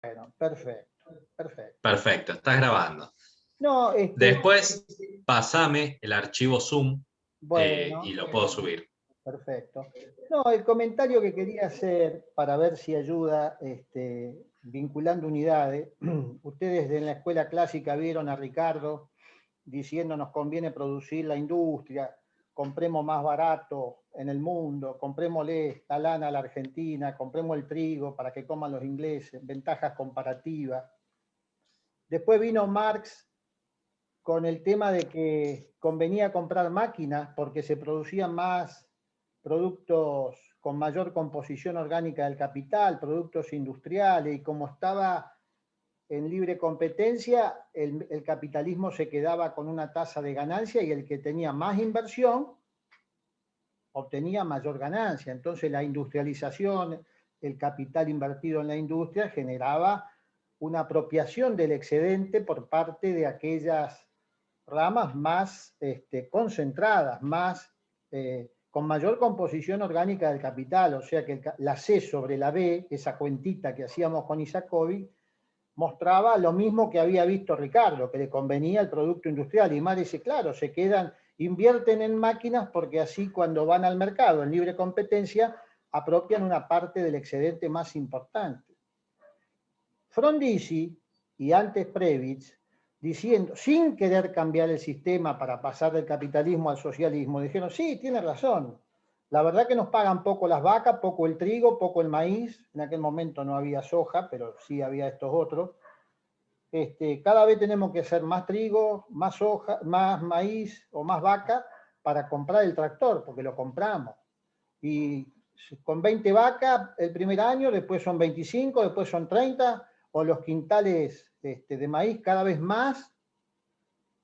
Bueno, perfecto, perfecto. Perfecto, estás grabando. No, Después, pasame el archivo Zoom bueno, y lo puedo subir. perfecto. No, el comentario que quería hacer para ver si ayuda, vinculando unidades. Ustedes en la escuela clásica vieron a Ricardo diciendo nos conviene producir la industria, compremos más barato en el mundo, comprémosle la lana a la Argentina, compremos el trigo para que coman los ingleses, ventajas comparativas. Después vino Marx con el tema de que convenía comprar máquinas porque se producían más productos con mayor composición orgánica del capital, productos industriales, y como estaba en libre competencia, el capitalismo se quedaba con una tasa de ganancia y el que tenía más inversión obtenía mayor ganancia. Entonces la industrialización, el capital invertido en la industria generaba una apropiación del excedente por parte de aquellas ramas más concentradas, más con mayor composición orgánica del capital, o sea que la C sobre la B, esa cuentita que hacíamos con Isacovi, mostraba lo mismo que había visto Ricardo, que le convenía el producto industrial. Y más dice, claro, se quedan, invierten en máquinas porque así cuando van al mercado en libre competencia, apropian una parte del excedente más importante. Frondizi y antes Previtz, diciendo, sin querer cambiar el sistema para pasar del capitalismo al socialismo, dijeron, sí, tiene razón, la verdad que nos pagan poco las vacas, poco el trigo, poco el maíz, en aquel momento no había soja, pero sí había estos otros. Cada vez tenemos que hacer más trigo, más soja, más maíz o más vaca para comprar el tractor, porque lo compramos. Y con 20 vacas el primer año, después son 25, después son 30, o los quintales de maíz cada vez más,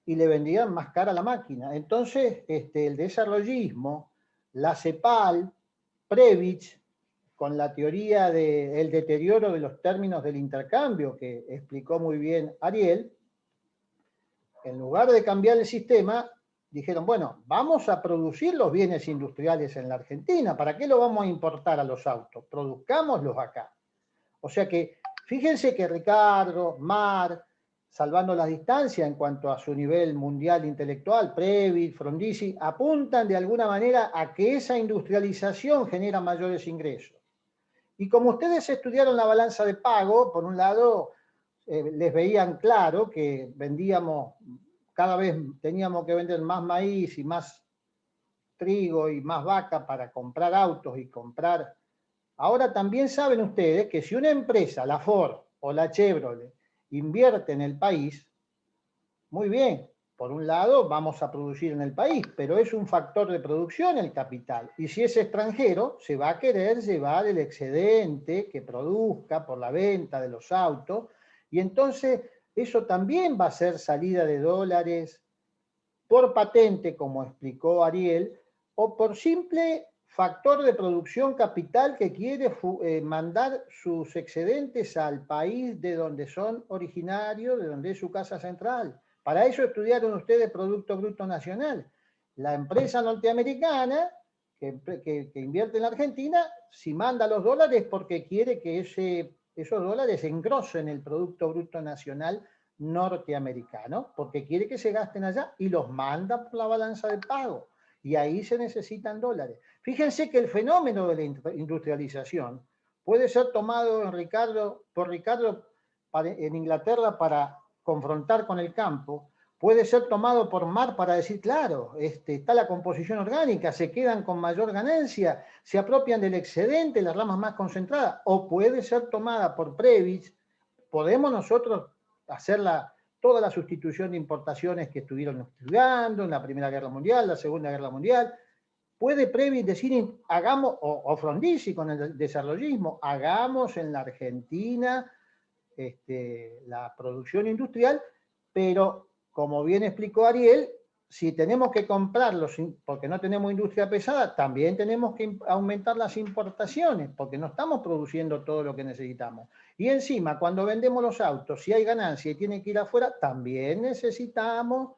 y le vendían más cara la máquina. Entonces, el desarrollismo, la CEPAL, Previch, con la teoría del deterioro de los términos del intercambio, que explicó muy bien Ariel, en lugar de cambiar el sistema, dijeron, bueno, vamos a producir los bienes industriales en la Argentina, ¿para qué lo vamos a importar a los autos? Produzcámoslos acá. O sea que, fíjense que Ricardo, Mar, salvando las distancias en cuanto a su nivel mundial intelectual, Previt, Frondizi, apuntan de alguna manera a que esa industrialización genera mayores ingresos. Y como ustedes estudiaron la balanza de pago, por un lado, les veían claro que vendíamos, cada vez teníamos que vender más maíz y más trigo y más vaca para comprar autos y comprar. Ahora también saben ustedes que si una empresa, la Ford o la Chevrolet, invierte en el país, muy bien, por un lado vamos a producir en el país, pero es un factor de producción el capital. Y si es extranjero, se va a querer llevar el excedente que produzca por la venta de los autos, y entonces eso también va a ser salida de dólares por patente, como explicó Ariel, o por simple factor de producción capital que quiere mandar sus excedentes al país de donde son originarios, de donde es su casa central. Para eso estudiaron ustedes Producto Bruto Nacional. La empresa norteamericana que invierte en la Argentina, si manda los dólares porque quiere que esos dólares engrosen el Producto Bruto Nacional norteamericano, porque quiere que se gasten allá y los manda por la balanza de pago. Y ahí se necesitan dólares. Fíjense que el fenómeno de la industrialización puede ser tomado por Ricardo en Inglaterra para confrontar con el campo, puede ser tomado por Mar para decir, claro, está la composición orgánica, se quedan con mayor ganancia, se apropian del excedente, las ramas más concentradas, o puede ser tomada por Previch, podemos nosotros hacer toda la sustitución de importaciones que estuvieron estudiando en la Primera Guerra Mundial, la Segunda Guerra Mundial. Puede Previch decir, hagamos, o Frondizi con el desarrollismo, hagamos en la Argentina la producción industrial, pero como bien explicó Ariel, si tenemos que comprarlos porque no tenemos industria pesada, también tenemos que aumentar las importaciones porque no estamos produciendo todo lo que necesitamos. Y encima, cuando vendemos los autos, si hay ganancia y tiene que ir afuera, también necesitamos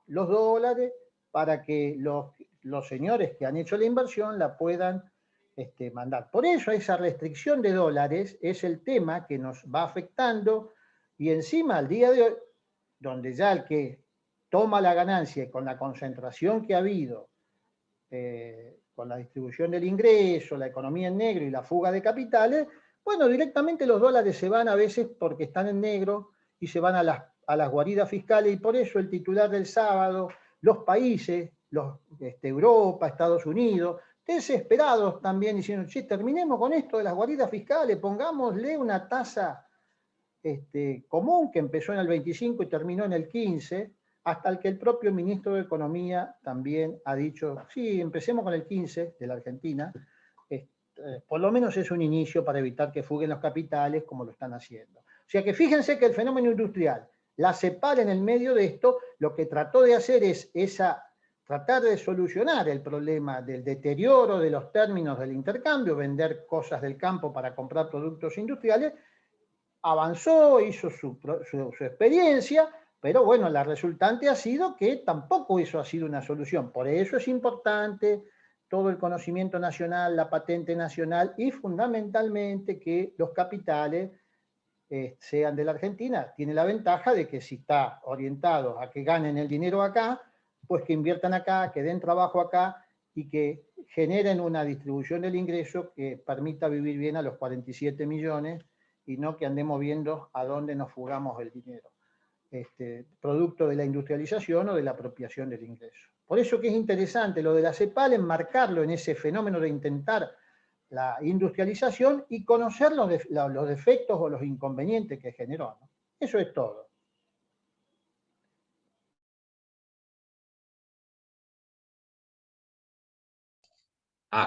los dólares para que los señores que han hecho la inversión la puedan mandar. Por eso esa restricción de dólares es el tema que nos va afectando, y encima al día de hoy, donde ya el que toma la ganancia y con la concentración que ha habido, con la distribución del ingreso, la economía en negro y la fuga de capitales, bueno, directamente los dólares se van a veces porque están en negro y se van a las guaridas fiscales, y por eso el titular del sábado, los países, Europa, Estados Unidos, desesperados también, diciendo, che, terminemos con esto de las guaridas fiscales, pongámosle una tasa común que empezó en el 25 y terminó en el 15, hasta el que el propio ministro de Economía también ha dicho, sí, empecemos con el 15 de la Argentina, por lo menos es un inicio para evitar que fuguen los capitales como lo están haciendo. O sea que fíjense que el fenómeno industrial, la CEPAL en el medio de esto, lo que trató de hacer es tratar de solucionar el problema del deterioro de los términos del intercambio, vender cosas del campo para comprar productos industriales, avanzó, hizo su experiencia, pero bueno, la resultante ha sido que tampoco eso ha sido una solución. Por eso es importante todo el conocimiento nacional, la patente nacional y fundamentalmente que los capitales sean de la Argentina. Tiene la ventaja de que si está orientado a que ganen el dinero acá, pues que inviertan acá, que den trabajo acá y que generen una distribución del ingreso que permita vivir bien a los 47 millones y no que andemos viendo a dónde nos fugamos el dinero, producto de la industrialización o de la apropiación del ingreso. Por eso que es interesante lo de la CEPAL, enmarcarlo en ese fenómeno de intentar la industrialización y conocer los defectos o los inconvenientes que generó, ¿no? Eso es todo.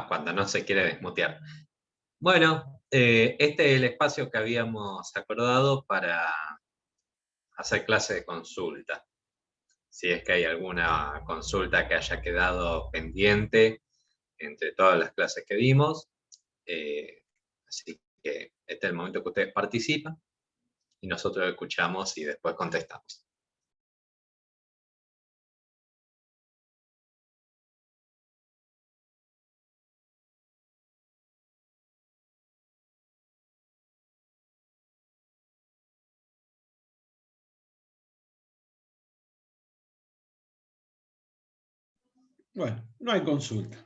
Cuando no se quiere desmutear. Bueno, este es el espacio que habíamos acordado para hacer clase de consulta. Si es que hay alguna consulta que haya quedado pendiente entre todas las clases que dimos. Así que este es el momento que ustedes participan y nosotros escuchamos y después contestamos. Bueno, no hay consulta.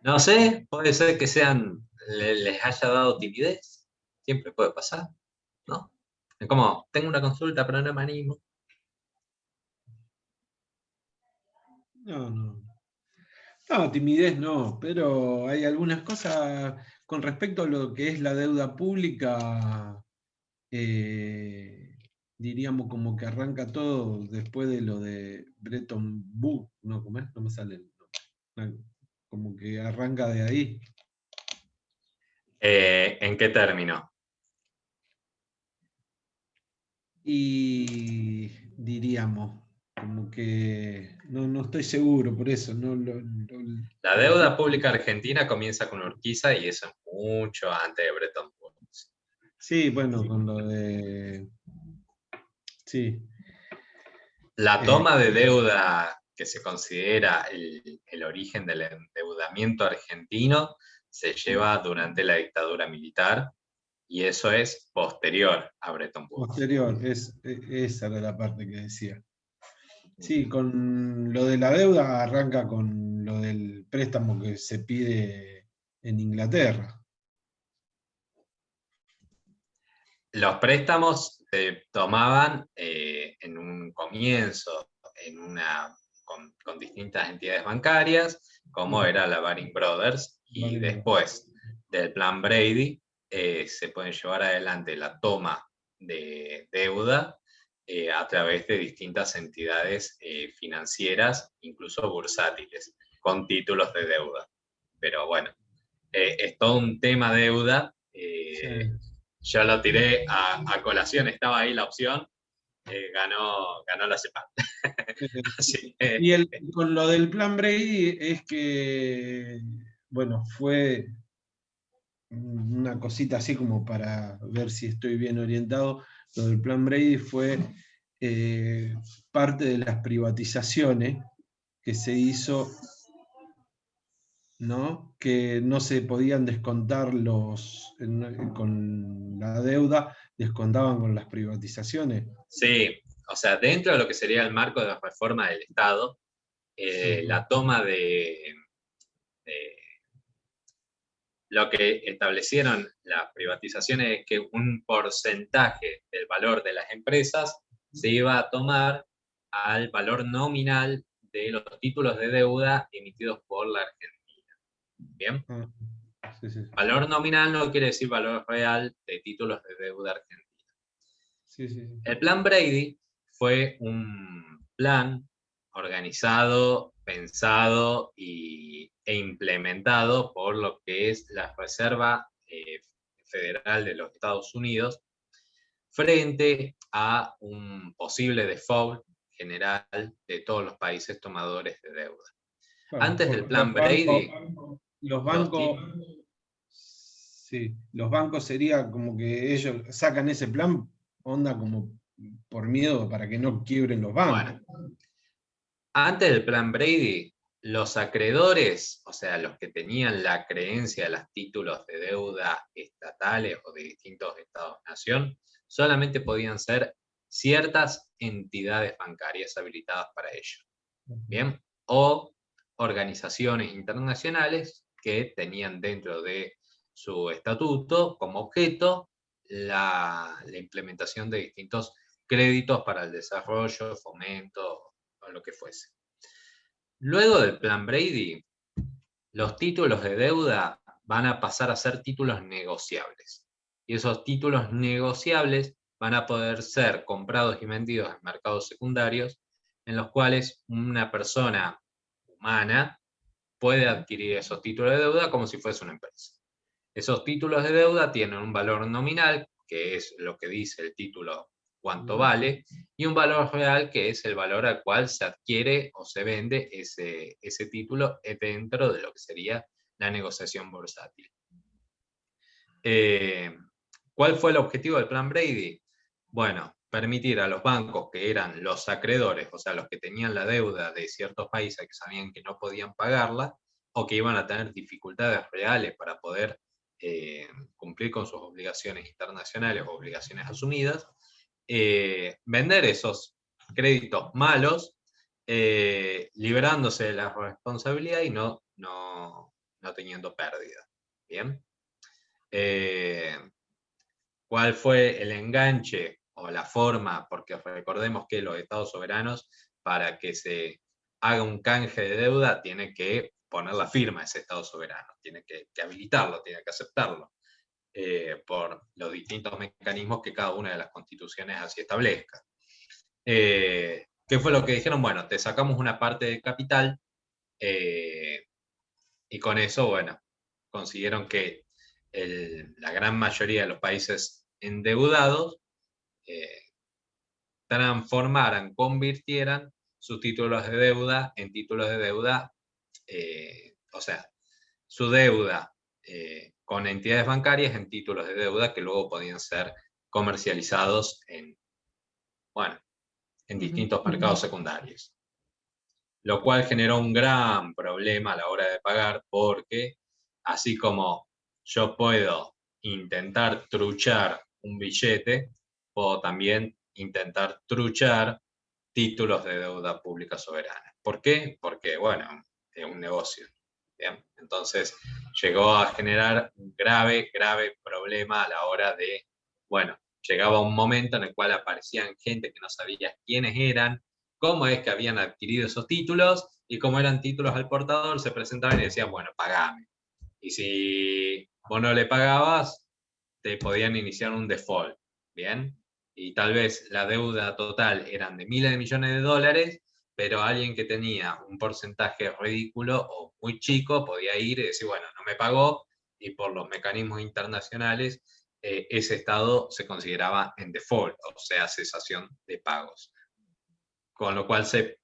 No sé, puede ser que les haya dado timidez. Siempre puede pasar, ¿no? Es como, tengo una consulta, pero no me animo. No. No, timidez no, pero hay algunas cosas con respecto a lo que es la deuda pública, diríamos como que arranca todo después de lo de Bretton Woods, ¿no? ¿Cómo es? No me sale el nombre. Como que arranca de ahí. ¿En qué término? Y diríamos, como que no estoy seguro, por eso. La deuda pública argentina comienza con Urquiza y eso es mucho antes de Bretton Woods. Sí, bueno, con lo de... Sí. La toma de deuda que se considera el origen del endeudamiento argentino se lleva durante la dictadura militar y eso es posterior a Bretton Woods. Posterior, esa era la parte que decía. Sí, con lo de la deuda arranca con lo del préstamo que se pide en Inglaterra. Los préstamos se tomaban en un comienzo con distintas entidades bancarias, como era la Baring Brothers, y después del plan Brady se pueden llevar adelante la toma de deuda a través de distintas entidades financieras, incluso bursátiles, con títulos de deuda. Pero bueno, es todo un tema deuda. Sí. Yo lo tiré a colación, estaba ahí la opción, ganó la CEPAL. Y con lo del plan Brady es que, bueno, fue una cosita así como para ver si estoy bien orientado. Lo del plan Brady fue parte de las privatizaciones que se hizo ¿no? Que no se podían descontar con la deuda, descontaban con las privatizaciones. Sí, o sea, dentro de lo que sería el marco de la reforma del Estado, la toma de lo que establecieron las privatizaciones es que un porcentaje del valor de las empresas se iba a tomar al valor nominal de los títulos de deuda emitidos por la Argentina. ¿Bien? Sí, sí. Valor nominal no quiere decir valor real de títulos de deuda argentina. Sí, sí. El plan Brady fue un plan organizado, pensado e implementado por lo que es la Reserva Federal de los Estados Unidos frente a un posible default general de todos los países tomadores de deuda. Claro, Antes del porque plan Brady, los bancos sería como que ellos sacan ese plan, onda como por miedo para que no quiebren los bancos. bueno, antes del plan Brady, los acreedores, o sea, los que tenían la creencia de los títulos de deuda estatales o de distintos estados-nación, solamente podían ser ciertas entidades bancarias habilitadas para ello. ¿Bien? O organizaciones internacionales que tenían dentro de su estatuto como objeto la implementación de distintos créditos para el desarrollo, fomento o lo que fuese. Luego del plan Brady, los títulos de deuda van a pasar a ser títulos negociables. Y esos títulos negociables van a poder ser comprados y vendidos en mercados secundarios, en los cuales una persona humana puede adquirir esos títulos de deuda como si fuese una empresa. Esos títulos de deuda tienen un valor nominal, que es lo que dice el título cuánto vale, y un valor real, que es el valor al cual se adquiere o se vende ese título dentro de lo que sería la negociación bursátil. ¿Cuál fue el objetivo del plan Brady? Bueno, permitir a los bancos que eran los acreedores, o sea, los que tenían la deuda de ciertos países que sabían que no podían pagarla o que iban a tener dificultades reales para poder cumplir con sus obligaciones internacionales o obligaciones asumidas, vender esos créditos malos, liberándose de la responsabilidad y no teniendo pérdida. ¿Bien? ¿Cuál fue el enganche o la forma? Porque recordemos que los estados soberanos, para que se haga un canje de deuda, tiene que poner la firma ese estado soberano, tiene que habilitarlo, tiene que aceptarlo, por los distintos mecanismos que cada una de las constituciones así establezca. ¿Qué fue lo que dijeron? Bueno, te sacamos una parte del capital, y con eso, bueno, consiguieron que la gran mayoría de los países endeudados transformaran, convirtieran sus títulos de deuda en títulos de deuda, o sea, su deuda con entidades bancarias en títulos de deuda que luego podían ser comercializados en distintos mercados secundarios. Lo cual generó un gran problema a la hora de pagar, porque así como yo puedo intentar truchar un billete, puedo también intentar truchar títulos de deuda pública soberana. ¿Por qué? Porque, bueno, es un negocio. ¿Bien? Entonces llegó a generar un grave problema a la hora de, bueno, llegaba un momento en el cual aparecían gente que no sabía quiénes eran, cómo es que habían adquirido esos títulos, y como eran títulos al portador, se presentaban y decían, bueno, pagame. Y si vos no le pagabas, te podían iniciar un default, ¿bien? Y tal vez la deuda total eran de miles de millones de dólares, pero alguien que tenía un porcentaje ridículo o muy chico podía ir y decir, bueno, no me pagó, y por los mecanismos internacionales, ese estado se consideraba en default, o sea, cesación de pagos. Con lo cual se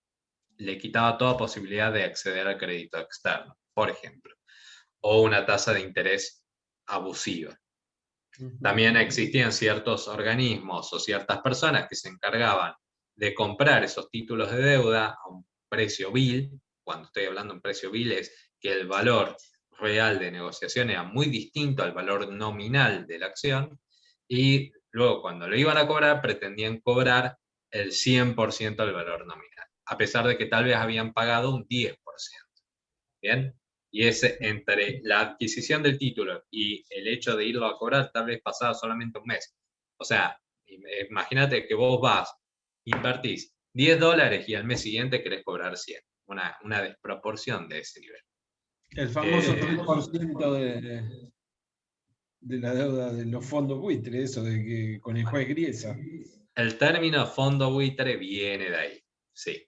le quitaba toda posibilidad de acceder al crédito externo, por ejemplo, o una tasa de interés abusiva. También existían ciertos organismos o ciertas personas que se encargaban de comprar esos títulos de deuda a un precio vil. Cuando estoy hablando de un precio vil es que el valor real de negociación era muy distinto al valor nominal de la acción, y luego cuando lo iban a cobrar pretendían cobrar el 100% del valor nominal, a pesar de que tal vez habían pagado un 10%. ¿Bien? Y ese, entre la adquisición del título y el hecho de irlo a cobrar, tal vez pasaba solamente un mes. O sea, imagínate que vos vas, invertís $10 y al mes siguiente querés cobrar 100. Una desproporción de ese nivel. El famoso 3% de la deuda de los fondos buitre, eso de que con el juez Griesa. El término fondo buitre viene de ahí, sí.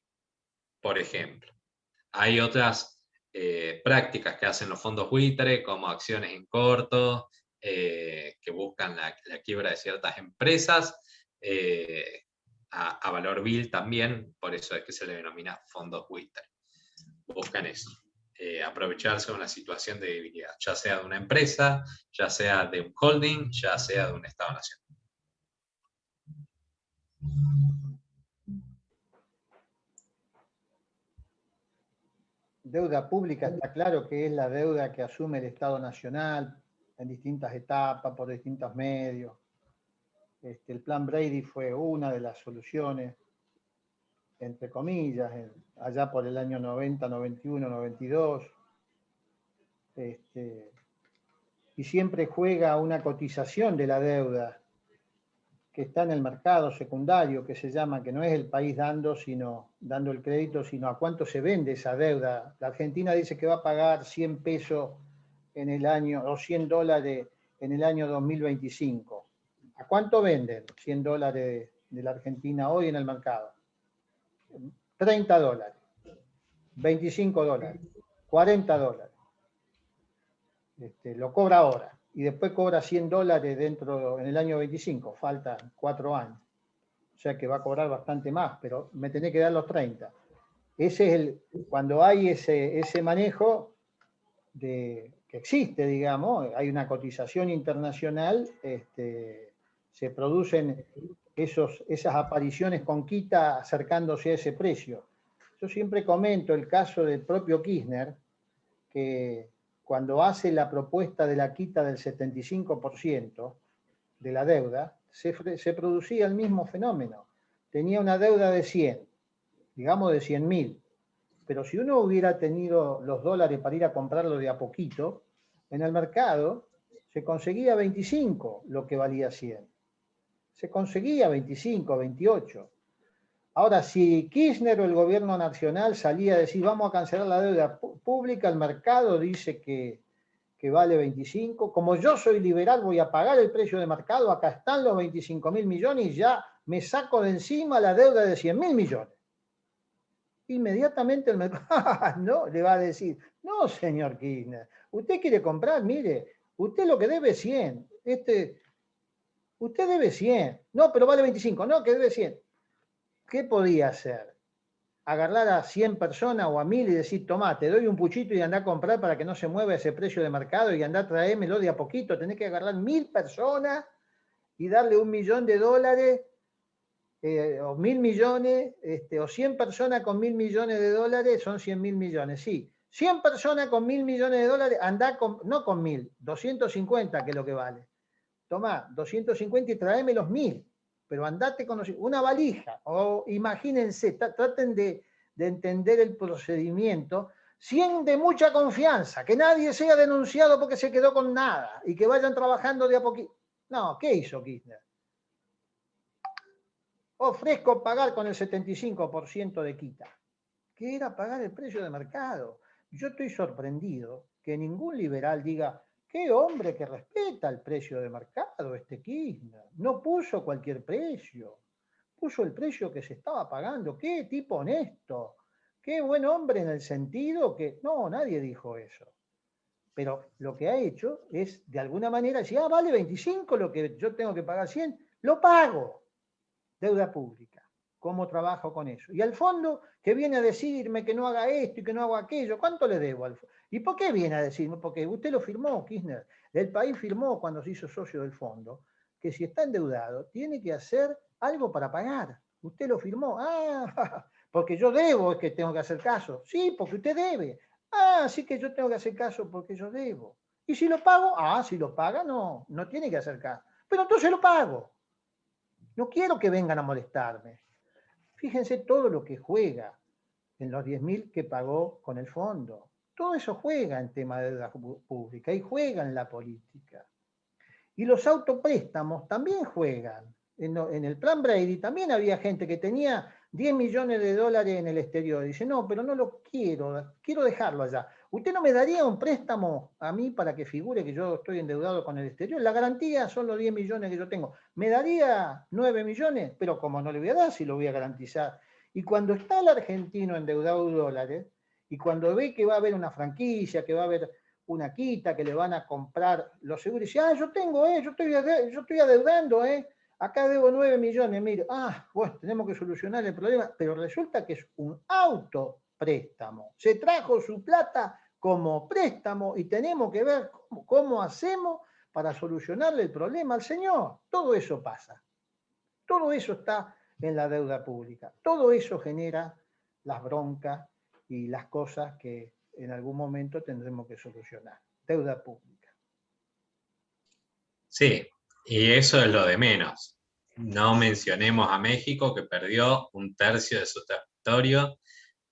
Por ejemplo, hay otras prácticas que hacen los fondos buitre, como acciones en corto, que buscan la quiebra de ciertas empresas, a valor vil también, por eso es que se le denomina fondos buitre. Buscan eso, aprovecharse de una situación de debilidad, ya sea de una empresa, ya sea de un holding, ya sea de un Estado-nación. Deuda pública está claro que es la deuda que asume el Estado Nacional en distintas etapas, por distintos medios. El plan Brady fue una de las soluciones, entre comillas, allá por el año 90, 91, 92. Y siempre juega una cotización de la deuda que está en el mercado secundario, que se llama, que no es el país dando el crédito, sino a cuánto se vende esa deuda. La Argentina dice que va a pagar 100 pesos en el año, o $100 en el año 2025. ¿A cuánto venden $100 de la Argentina hoy en el mercado? $30, $25, $40. Lo cobra ahora. Y después cobra $100 en el año 25, faltan 4 años. O sea que va a cobrar bastante más, pero me tenés que dar los 30. Ese es cuando hay ese manejo que existe, digamos, hay una cotización internacional, se producen esas apariciones con quita acercándose a ese precio. Yo siempre comento el caso del propio Kirchner, que cuando hace la propuesta de la quita del 75% de la deuda, se producía el mismo fenómeno. Tenía una deuda de 100, digamos de 100.000, pero si uno hubiera tenido los dólares para ir a comprarlo de a poquito, en el mercado se conseguía 25 lo que valía 100. Se conseguía 25, 28. Ahora, si Kirchner o el gobierno nacional salía a decir vamos a cancelar la deuda pública, el mercado dice que vale 25. Como yo soy liberal, voy a pagar el precio de mercado, acá están los 25.000 millones y ya me saco de encima la deuda de 100.000 millones. Inmediatamente el mercado no, le va a decir, no, señor Kirchner, usted quiere comprar, mire, usted lo que debe es 100. Usted debe 100. No, pero vale 25. No, que debe 100. ¿Qué podía hacer? Agarrar a 100 personas o a 1.000 y decir, tomá, te doy un puchito y andá a comprar para que no se mueva ese precio de mercado y andá a traérmelo de a poquito. Tenés que agarrar 1.000 personas y darle $1 millón, o 1.000 millones, o 100 personas con $1.000 millones, son 100.000 millones, sí. 100 personas con $1.000 millones, andá no con 1.000, 250 que es lo que vale. Tomá, 250 y tráeme los 1.000. Pero andate con una valija, o imagínense, traten de entender el procedimiento, 100 de mucha confianza, que nadie sea denunciado porque se quedó con nada, y que vayan trabajando de a poquito. No, ¿qué hizo Kirchner? Ofrezco pagar con el 75% de quita, que era pagar el precio de mercado. Yo estoy sorprendido que ningún liberal diga, qué hombre que respeta el precio de mercado, Kirchner. No puso cualquier precio, puso el precio que se estaba pagando. Qué tipo honesto, qué buen hombre en el sentido que, no, nadie dijo eso. Pero lo que ha hecho es, de alguna manera, decir, vale 25 lo que yo tengo que pagar 100, lo pago. Deuda pública. ¿Cómo trabajo con eso? Y al fondo, que viene a decirme que no haga esto y que no haga aquello, ¿cuánto le debo al fondo? ¿Y por qué viene a decirme? Porque usted lo firmó, Kirchner. El país firmó cuando se hizo socio del fondo, que si está endeudado, tiene que hacer algo para pagar. Usted lo firmó. Porque yo debo, es que tengo que hacer caso. Sí, porque usted debe. Ah, así que yo tengo que hacer caso porque yo debo. Y si lo pago, si lo paga, no tiene que hacer caso. Pero entonces lo pago. No quiero que vengan a molestarme. Fíjense todo lo que juega en los 10.000 que pagó con el fondo. Todo eso juega en tema de deuda pública y juega en la política. Y los autopréstamos también juegan. En el plan Brady también había gente que tenía 10 millones de dólares en el exterior. Dice, no, pero no lo quiero dejarlo allá. ¿Usted no me daría un préstamo a mí para que figure que yo estoy endeudado con el exterior? La garantía son los 10 millones que yo tengo. ¿Me daría 9 millones? Pero como no le voy a dar, si lo voy a garantizar. Y cuando está el argentino endeudado en dólares, y cuando ve que va a haber una franquicia, que va a haber una quita, que le van a comprar los seguros, y dice, yo tengo, yo estoy adeudando, acá debo 9 millones, mire, bueno, tenemos que solucionar el problema, pero resulta que es un autopréstamo. Se trajo su plata como préstamo y tenemos que ver cómo hacemos para solucionarle el problema al señor. Todo eso pasa. Todo eso está en la deuda pública. Todo eso genera las broncas y las cosas que en algún momento tendremos que solucionar. Deuda pública. Sí, y eso es lo de menos. No mencionemos a México, que perdió 1/3 de su territorio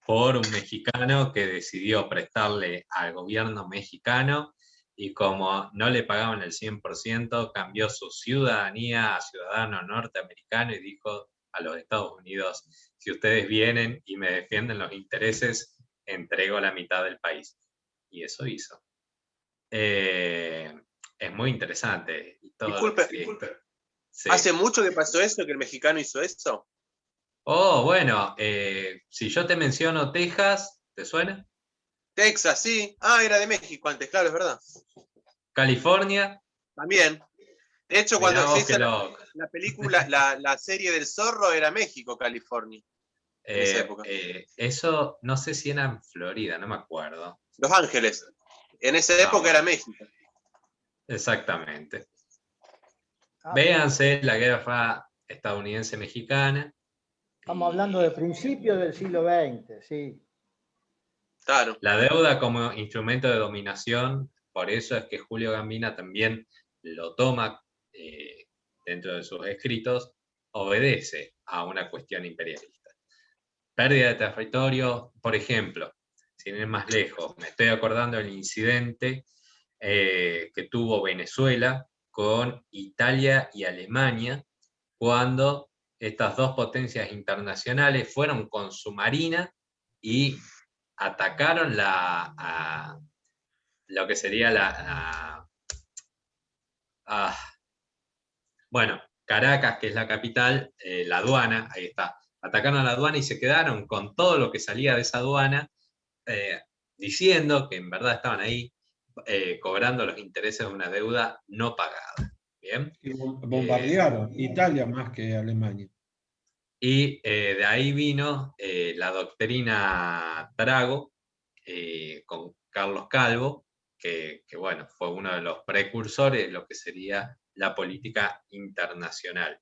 por un mexicano que decidió prestarle al gobierno mexicano y como no le pagaban el 100%, cambió su ciudadanía a ciudadano norteamericano y dijo a los Estados Unidos, si ustedes vienen y me defienden los intereses, entrego la mitad del país. Y eso hizo. Es muy interesante. Disculpe. Sí. ¿Hace mucho que pasó eso, que el mexicano hizo eso? Bueno, si yo te menciono Texas, ¿te suena? Texas, sí. Era de México antes, claro, es verdad. California. También. De hecho, cuando se hizo la película, la serie del zorro, era México, California. En esa época. Eso, no sé si era en Florida, no me acuerdo. Los Ángeles. En esa época era México. Exactamente. Véanse la guerra estadounidense-mexicana. Estamos hablando de principios del siglo XX, sí. Claro. La deuda como instrumento de dominación, por eso es que Julio Gambina también lo toma dentro de sus escritos, obedece a una cuestión imperialista. Pérdida de territorio, por ejemplo, sin ir más lejos, me estoy acordando del incidente que tuvo Venezuela con Italia y Alemania, cuando estas dos potencias internacionales fueron con su marina y atacaron lo que sería Caracas, que es la capital, la aduana, ahí está. Atacaron a la aduana y se quedaron con todo lo que salía de esa aduana, diciendo que en verdad estaban ahí cobrando los intereses de una deuda no pagada. ¿Bien? Y bombardearon Italia más que Alemania. Y de ahí vino la doctrina Drago, con Carlos Calvo, que bueno, fue uno de los precursores de lo que sería la política internacional.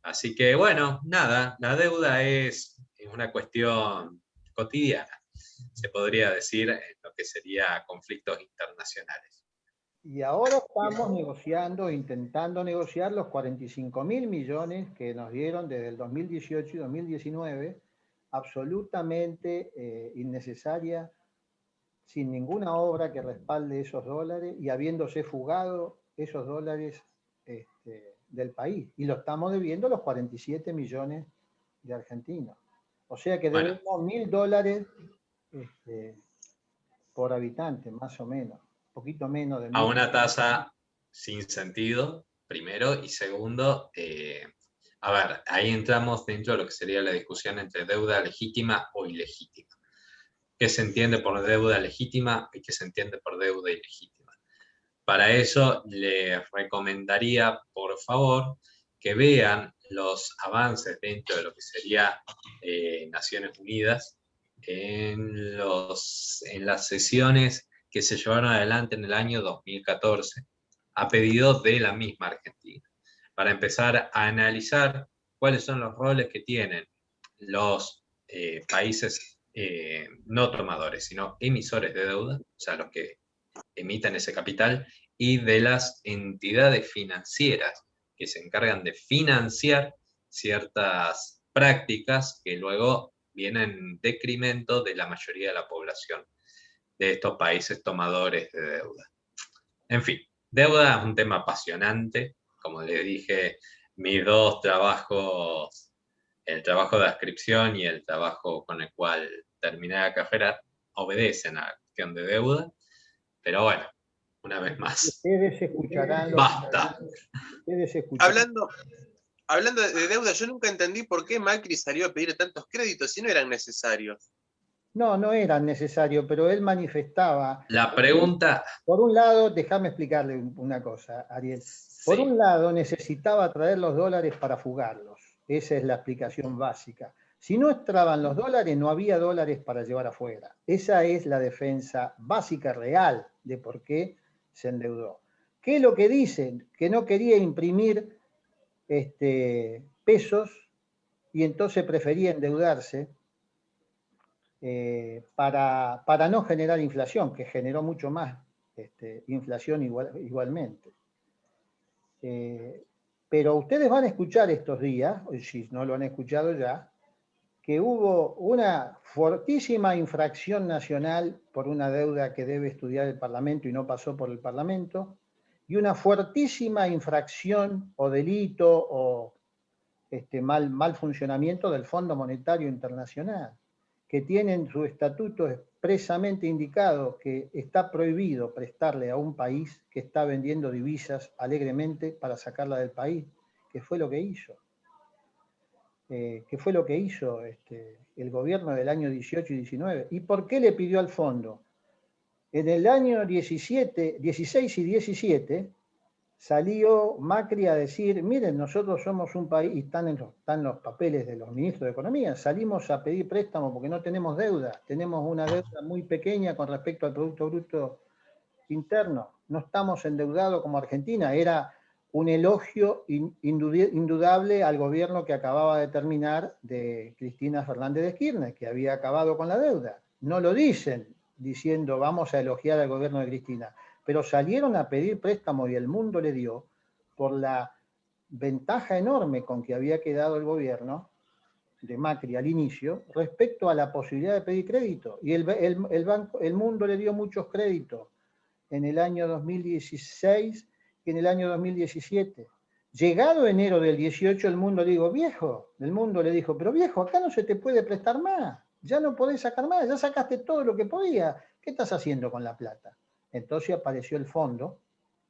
Así que bueno, nada, la deuda es una cuestión cotidiana, se podría decir, en lo que sería conflictos internacionales. Y ahora estamos negociando, intentando negociar los 45.000 millones que nos dieron desde el 2018 y 2019, absolutamente innecesaria, sin ninguna obra que respalde esos dólares y habiéndose fugado esos dólares del país. Y lo estamos debiendo los 47 millones de argentinos. O sea que debemos $1.000 por habitante, más o menos. Un poquito menos de a una tasa sin sentido, primero, y segundo, a ver, ahí entramos dentro de lo que sería la discusión entre deuda legítima o ilegítima. ¿Qué se entiende por deuda legítima y qué se entiende por deuda ilegítima? Para eso les recomendaría, por favor, que vean los avances dentro de lo que sería Naciones Unidas en las sesiones que se llevaron adelante en el año 2014, a pedido de la misma Argentina, para empezar a analizar cuáles son los roles que tienen los países no tomadores, sino emisores de deuda, o sea, los que emiten ese capital, y de las entidades financieras que se encargan de financiar ciertas prácticas que luego vienen en detrimento de la mayoría de la población de estos países tomadores de deuda. En fin, deuda es un tema apasionante. Como les dije, mis dos trabajos, el trabajo de adscripción y el trabajo con el cual terminé la carrera, obedecen a la cuestión de deuda, pero bueno, una vez más. Ustedes escucharán. Basta. Ustedes escucharán. Hablando de deuda, yo nunca entendí por qué Macri salió a pedir tantos créditos si no eran necesarios. No, no eran necesarios, pero él manifestaba. La pregunta. Por un lado, déjame explicarle una cosa, Ariel. Por un lado, necesitaba traer los dólares para fugarlos. Esa es la explicación básica. Si no entraban los dólares, no había dólares para llevar afuera. Esa es la defensa básica real de por qué se endeudó. ¿Qué es lo que dicen? Que no quería imprimir pesos y entonces prefería endeudarse para no generar inflación, que generó mucho más inflación igualmente. Pero ustedes van a escuchar estos días, si no lo han escuchado ya, que hubo una fortísima infracción nacional por una deuda que debe estudiar el Parlamento y no pasó por el Parlamento, y una fuertísima infracción o delito o mal funcionamiento del Fondo Monetario Internacional, que tiene en su estatuto expresamente indicado que está prohibido prestarle a un país que está vendiendo divisas alegremente para sacarla del país, que fue lo que hizo. El gobierno del año 18 y 19. ¿Y por qué le pidió al fondo? En el año 16 y 17 salió Macri a decir, miren, nosotros somos un país, y están los papeles de los ministros de Economía, salimos a pedir préstamo porque no tenemos deuda, tenemos una deuda muy pequeña con respecto al Producto Bruto Interno, no estamos endeudados como Argentina. Era un elogio indudable al gobierno que acababa de terminar de Cristina Fernández de Kirchner, que había acabado con la deuda. No lo dicen diciendo vamos a elogiar al gobierno de Cristina, pero salieron a pedir préstamo y el mundo le dio por la ventaja enorme con que había quedado el gobierno de Macri al inicio respecto a la posibilidad de pedir crédito. Y el mundo le dio muchos créditos en el año 2016 y en el año 2017. Llegado enero del 18, el mundo le dijo, pero viejo, acá no se te puede prestar más, ya no podés sacar más, ya sacaste todo lo que podías, ¿qué estás haciendo con la plata? Entonces apareció el Fondo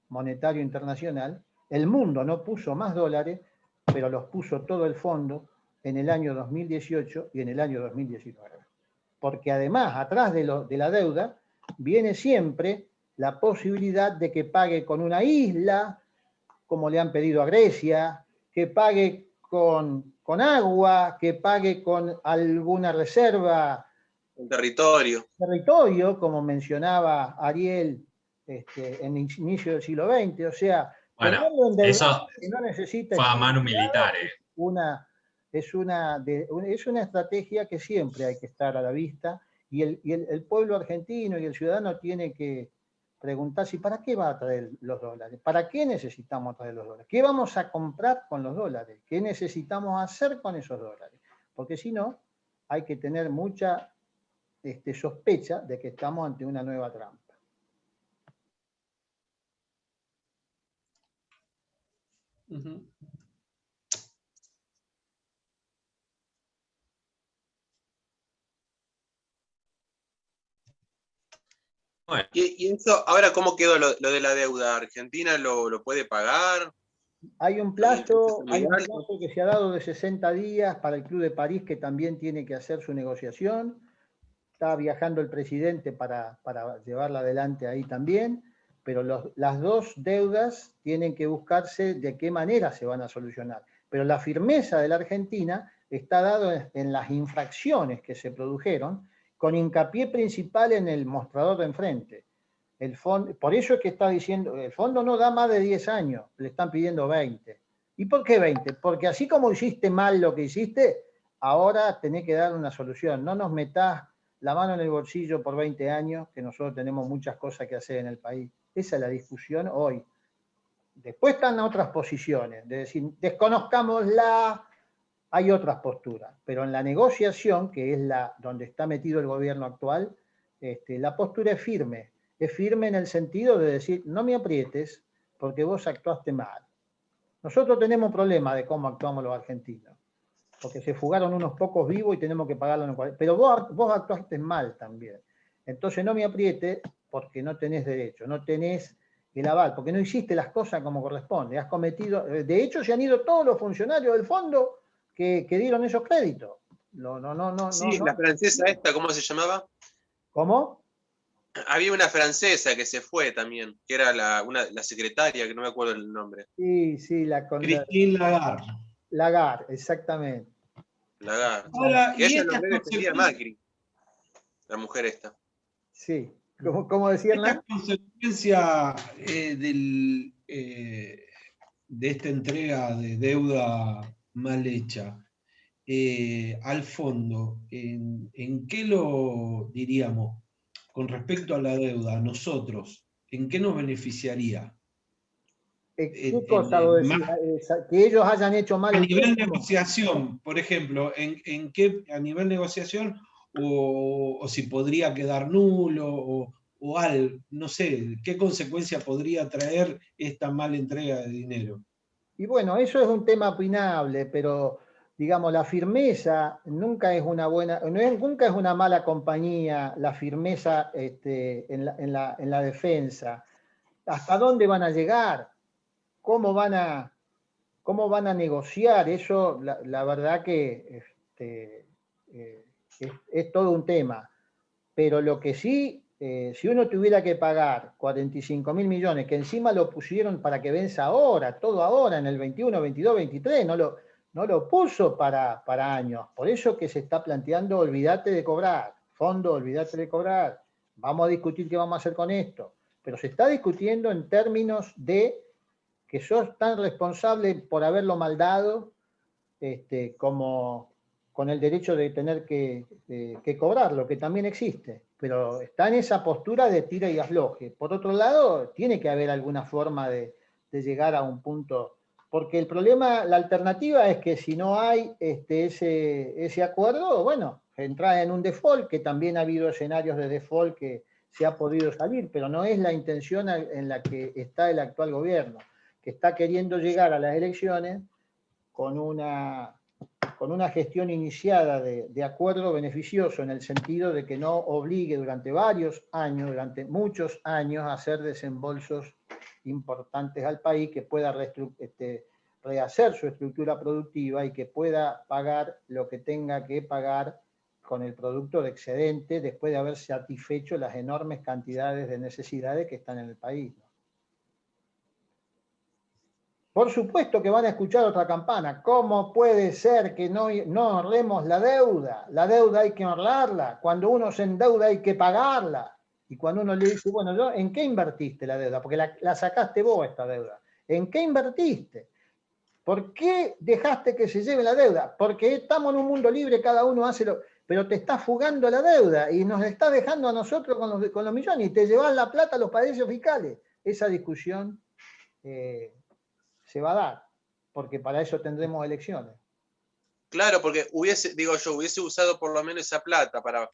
Monetario Internacional, el mundo no puso más dólares, pero los puso todo el fondo en el año 2018 y en el año 2019. Porque además, atrás de la deuda, viene siempre la posibilidad de que pague con una isla, como le han pedido a Grecia, que pague con agua, que pague con alguna reserva. Un territorio, como mencionaba Ariel en el inicio del siglo XX. O sea, bueno, eso que no necesita fue a mano militar. Es una estrategia que siempre hay que estar a la vista, y el pueblo argentino y el ciudadano tiene que preguntarse, ¿para qué va a traer los dólares? ¿Para qué necesitamos traer los dólares? ¿Qué vamos a comprar con los dólares? ¿Qué necesitamos hacer con esos dólares? Porque si no, hay que tener mucha sospecha de que estamos ante una nueva trampa. Uh-huh. Bueno. ¿Y eso, ahora cómo quedó lo de la deuda? ¿Argentina lo puede pagar? Hay un plazo que se ha dado de 60 días para el Club de París, que también tiene que hacer su negociación. Está viajando el presidente para llevarla adelante ahí también, pero las dos deudas tienen que buscarse de qué manera se van a solucionar. Pero la firmeza de la Argentina está dado en las infracciones que se produjeron, con hincapié principal en el mostrador de enfrente. El fondo, por eso es que está diciendo, el fondo no da más de 10 años, le están pidiendo 20. ¿Y por qué 20? Porque así como hiciste mal lo que hiciste, ahora tenés que dar una solución. No nos metás la mano en el bolsillo por 20 años, que nosotros tenemos muchas cosas que hacer en el país. Esa es la discusión hoy. Después están otras posiciones, de decir, desconozcámosla, hay otras posturas, pero en la negociación, que es donde está metido el gobierno actual, la postura es firme en el sentido de decir, no me aprietes porque vos actuaste mal. Nosotros tenemos problemas de cómo actuamos los argentinos, porque se fugaron unos pocos vivos y tenemos que pagarlo en 40. Pero vos actuaste mal también. Entonces no me aprietes porque no tenés derecho, no tenés el aval, porque no hiciste las cosas como corresponde. Has cometido, de hecho se han ido todos los funcionarios del fondo que dieron esos créditos. Sí, la francesa esta, ¿cómo se llamaba? ¿Cómo? Había una francesa que se fue también, que era la secretaria, que no me acuerdo el nombre. Sí, Christine Lagarde. Lagarde, exactamente. Lagarde. Ahora, que ella lo defendía a Macri, la mujer esta. Sí, como decía Hernán. Esta consecuencia de esta entrega de deuda mal hecha al fondo, ¿en qué lo diríamos con respecto a la deuda, a nosotros? ¿En qué nos beneficiaría? ¿Qué cosa vos decís? Que ellos hayan hecho mal. A nivel negociación, por ejemplo, ¿en qué a nivel negociación o si podría quedar nulo o algo, no sé, qué consecuencia podría traer esta mala entrega de dinero? Y bueno, eso es un tema opinable, pero digamos, la firmeza nunca es una nunca es una mala compañía, la firmeza en la defensa. ¿Hasta dónde van a llegar? ¿Cómo van a negociar? Eso, la verdad que es todo un tema. Pero lo que sí, si uno tuviera que pagar 45.000 millones, que encima lo pusieron para que venza ahora, todo ahora, en el 21, 22, 23, no lo puso para años. Por eso que se está planteando, olvídate de cobrar, fondo, olvídate de cobrar, vamos a discutir qué vamos a hacer con esto. Pero se está discutiendo en términos de que sos tan responsable por haberlo maldado como con el derecho de tener que cobrarlo, que también existe, pero está en esa postura de tira y afloje. Por otro lado, tiene que haber alguna forma de llegar a un punto, porque el problema, la alternativa es que si no hay ese acuerdo, bueno, entra en un default, que también ha habido escenarios de default que se ha podido salir, pero no es la intención en la que está el actual gobierno, que está queriendo llegar a las elecciones con una gestión iniciada de acuerdo beneficioso, en el sentido de que no obligue durante varios años, durante muchos años, a hacer desembolsos importantes al país, que pueda rehacer su estructura productiva y que pueda pagar lo que tenga que pagar con el producto de excedente después de haber satisfecho las enormes cantidades de necesidades que están en el país. Por supuesto que van a escuchar otra campana. ¿Cómo puede ser que no honremos la deuda? La deuda hay que honrarla. Cuando uno se endeuda hay que pagarla. Y cuando uno le dice, bueno, ¿en qué invertiste la deuda? Porque la sacaste vos esta deuda. ¿En qué invertiste? ¿Por qué dejaste que se lleve la deuda? Porque estamos en un mundo libre, cada uno hace lo... Pero te está fugando la deuda y nos está dejando a nosotros con los millones y te llevas la plata a los paraísos fiscales. Esa discusión se va a dar, porque para eso tendremos elecciones. Claro, porque hubiese usado por lo menos esa plata para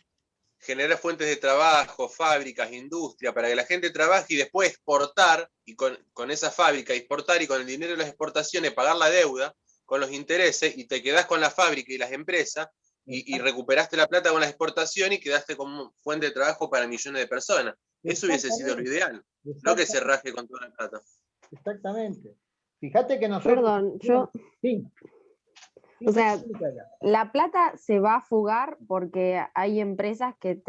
generar fuentes de trabajo, fábricas, industria, para que la gente trabaje y después exportar, y con esa fábrica exportar, y con el dinero de las exportaciones pagar la deuda, con los intereses, y te quedás con la fábrica y las empresas, y recuperaste la plata con la exportación y quedaste como fuente de trabajo para millones de personas. Eso hubiese sido lo ideal, no que se raje con toda la plata. Exactamente. Fíjate que nosotros... Perdón, yo... Sí. O sea, la plata se va a fugar porque hay empresas que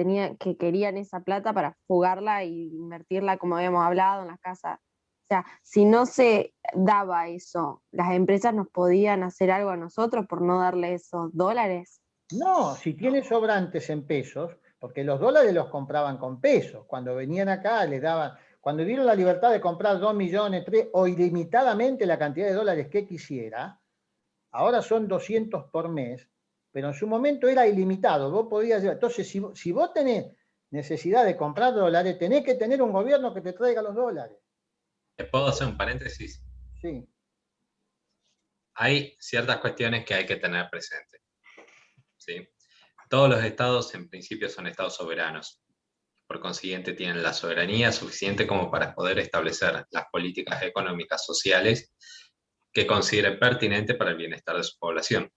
querían esa plata para fugarla e invertirla, como habíamos hablado, en las casas. O sea, si no se daba eso, ¿las empresas nos podían hacer algo a nosotros por no darle esos dólares? No, si tiene sobrantes en pesos, porque los dólares los compraban con pesos. Cuando venían acá les daban... Cuando dieron la libertad de comprar 2 millones, 3 o ilimitadamente la cantidad de dólares que quisiera, ahora son 200 por mes, pero en su momento era ilimitado, vos podías llevar. Entonces, si vos tenés necesidad de comprar dólares, tenés que tener un gobierno que te traiga los dólares. ¿Te puedo hacer un paréntesis? Sí. Hay ciertas cuestiones que hay que tener presente, ¿sí? Todos los estados en principio son estados soberanos. Por consiguiente, tienen la soberanía suficiente como para poder establecer las políticas económicas sociales que consideren pertinente para el bienestar de su población.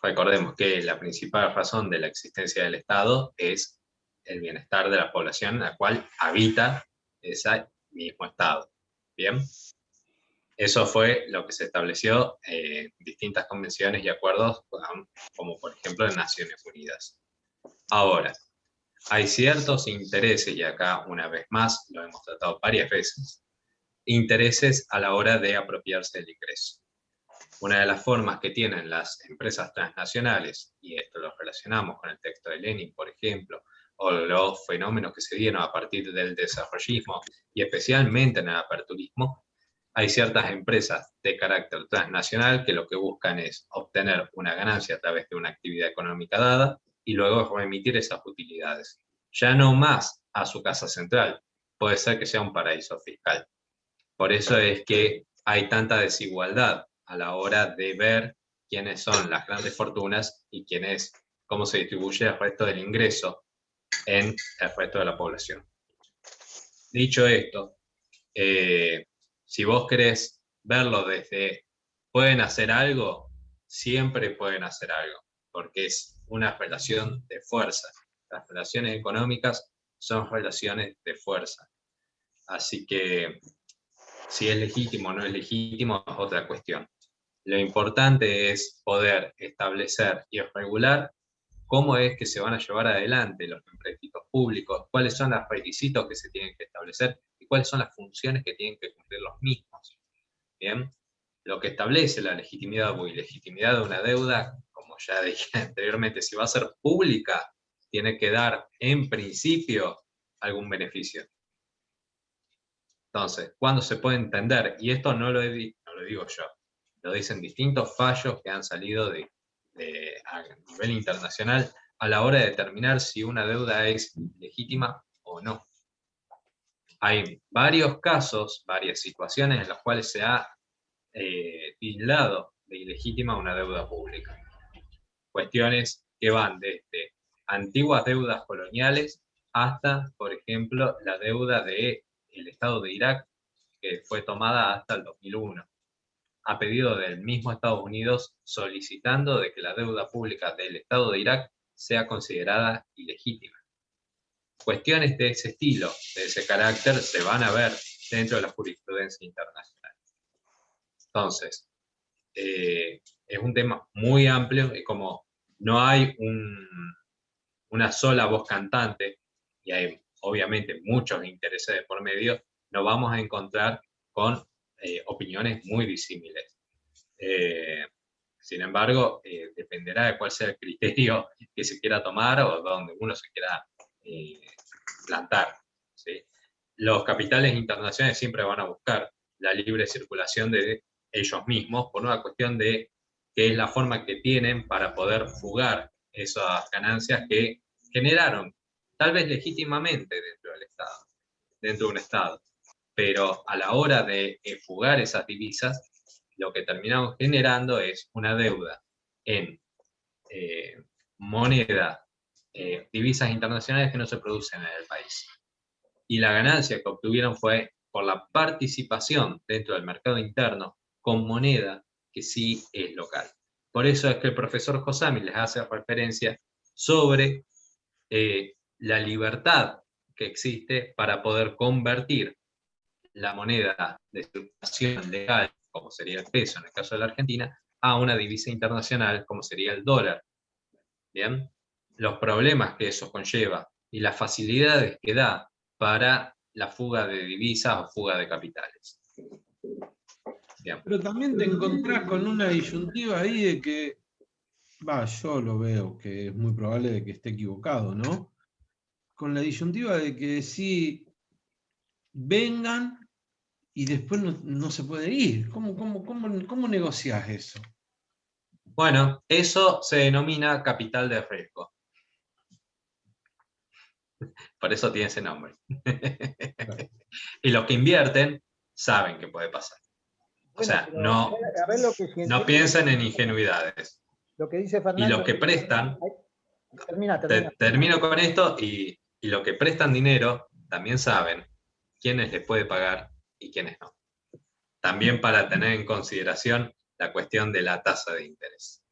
Recordemos que la principal razón de la existencia del Estado es el bienestar de la población en la cual habita ese mismo Estado. ¿Bien? Eso fue lo que se estableció en distintas convenciones y acuerdos, como por ejemplo en Naciones Unidas. Ahora, hay ciertos intereses, y acá una vez más lo hemos tratado varias veces, intereses a la hora de apropiarse del ingreso. Una de las formas que tienen las empresas transnacionales, y esto lo relacionamos con el texto de Lenin, por ejemplo, o los fenómenos que se dieron a partir del desarrollismo, y especialmente en el aperturismo, hay ciertas empresas de carácter transnacional que lo que buscan es obtener una ganancia a través de una actividad económica dada y luego remitir esas utilidades. Ya no más a su casa central, puede ser que sea un paraíso fiscal. Por eso es que hay tanta desigualdad a la hora de ver quiénes son las grandes fortunas y cómo se distribuye el resto del ingreso en el resto de la población. Dicho esto, si vos querés verlo desde pueden hacer algo, siempre pueden hacer algo, porque es una relación de fuerza. Las relaciones económicas son relaciones de fuerza. Así que si es legítimo o no es legítimo es otra cuestión. Lo importante es poder establecer y regular cómo es que se van a llevar adelante los empréstitos públicos, cuáles son los requisitos que se tienen que establecer y cuáles son las funciones que tienen que cumplir los mismos. Bien, lo que establece la legitimidad o ilegitimidad de una deuda, como ya dije anteriormente, si va a ser pública, tiene que dar en principio algún beneficio. Entonces, ¿cuándo se puede entender? Y esto no lo digo yo, lo dicen distintos fallos que han salido a nivel internacional a la hora de determinar si una deuda es legítima o no. Hay varios casos, varias situaciones en las cuales se ha tildado de ilegítima una deuda pública. Cuestiones que van desde antiguas deudas coloniales hasta, por ejemplo, la deuda del Estado de Irak, que fue tomada hasta el 2001, a pedido del mismo Estados Unidos, solicitando de que la deuda pública del Estado de Irak sea considerada ilegítima. Cuestiones de ese estilo, de ese carácter, se van a ver dentro de la jurisprudencia internacional. Entonces, es un tema muy amplio y como no hay una sola voz cantante, y hay obviamente muchos intereses de por medio, nos vamos a encontrar con opiniones muy disímiles. Sin embargo, dependerá de cuál sea el criterio que se quiera tomar o donde uno se quiera plantar, ¿sí? Los capitales internacionales siempre van a buscar la libre circulación de ellos mismos por una cuestión de que es la forma que tienen para poder fugar esas ganancias que generaron, tal vez legítimamente dentro del Estado, dentro de un Estado. Pero a la hora de fugar esas divisas, lo que terminamos generando es una deuda en moneda, divisas internacionales que no se producen en el país. Y la ganancia que obtuvieron fue por la participación dentro del mercado interno con moneda que sí es local. Por eso es que el profesor Josami les hace referencia sobre la libertad que existe para poder convertir la moneda de circulación legal, como sería el peso en el caso de la Argentina, a una divisa internacional, como sería el dólar. ¿Bien? Los problemas que eso conlleva y las facilidades que da para la fuga de divisas o fuga de capitales. Bien. Pero también te encontrás con una disyuntiva ahí de que, yo lo veo que es muy probable de que esté equivocado, ¿no? Con la disyuntiva de que sí vengan y después no se puede ir. ¿Cómo negociás eso? Bueno, eso se denomina capital de riesgo. Por eso tiene ese nombre. Y los que invierten saben que puede pasar. O Bueno, sea, pero no, a ver lo que si no entiendo, piensen en ingenuidades. lo que dice Y los Fernando. que prestan, Termina. termino con esto, y los que prestan dinero también saben quiénes les puede pagar y quiénes no. También para tener en consideración la cuestión de la tasa de interés.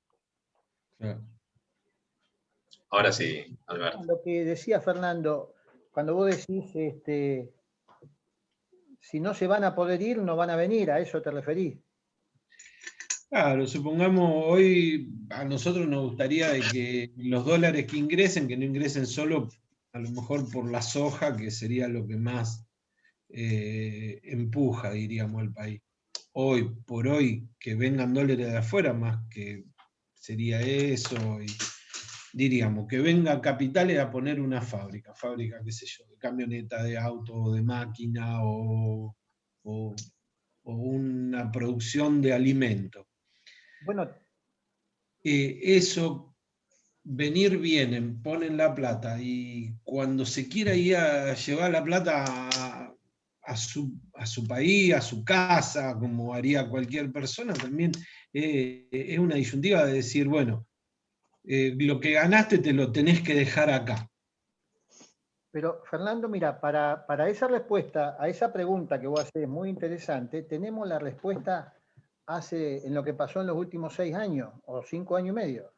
Claro. Ahora sí, Alberto. Lo que decía Fernando, cuando vos decís, si no se van a poder ir, no van a venir, ¿a eso te referís? Claro, supongamos hoy a nosotros nos gustaría de que los dólares que no ingresen solo a lo mejor por la soja, que sería lo que más empuja, diríamos, al país. Hoy por hoy, que vengan dólares de afuera, más que sería eso, y diríamos, que venga capitales a poner una fábrica, qué sé yo, de camioneta, de auto, de máquina, o una producción de alimentos. Bueno, Eso, venir vienen, ponen la plata, y cuando se quiera ir a llevar la plata a su país, a su casa, como haría cualquier persona, también es una disyuntiva de decir, bueno, lo que ganaste te lo tenés que dejar acá. pero Fernando, mira, para esa respuesta a esa pregunta que vos haces, muy interesante, tenemos la respuesta en lo que pasó en los últimos 6 años o 5 años y medio.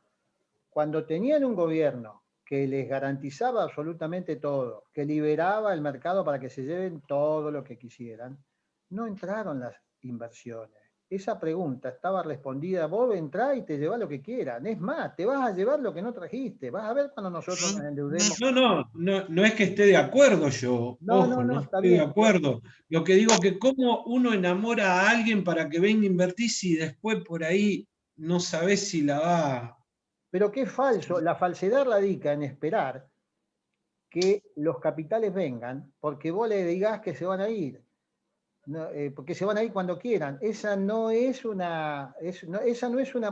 Cuando tenían un gobierno que les garantizaba absolutamente todo, que liberaba el mercado para que se lleven todo lo que quisieran, no entraron las inversiones. Esa pregunta estaba respondida, vos entrás y te llevás lo que quieran. Es más, te vas a llevar lo que no trajiste. Vas a ver cuando nosotros nos endeudemos. No es que esté de acuerdo yo, ojo, no Está estoy de bien. acuerdo. Lo que digo que cómo uno enamora a alguien para que venga a invertir si después por ahí no sabés si la va. Pero qué falso, la falsedad radica en esperar que los capitales vengan porque vos le digas que se van a ir. No, porque se van a ir cuando quieran. Esa no es una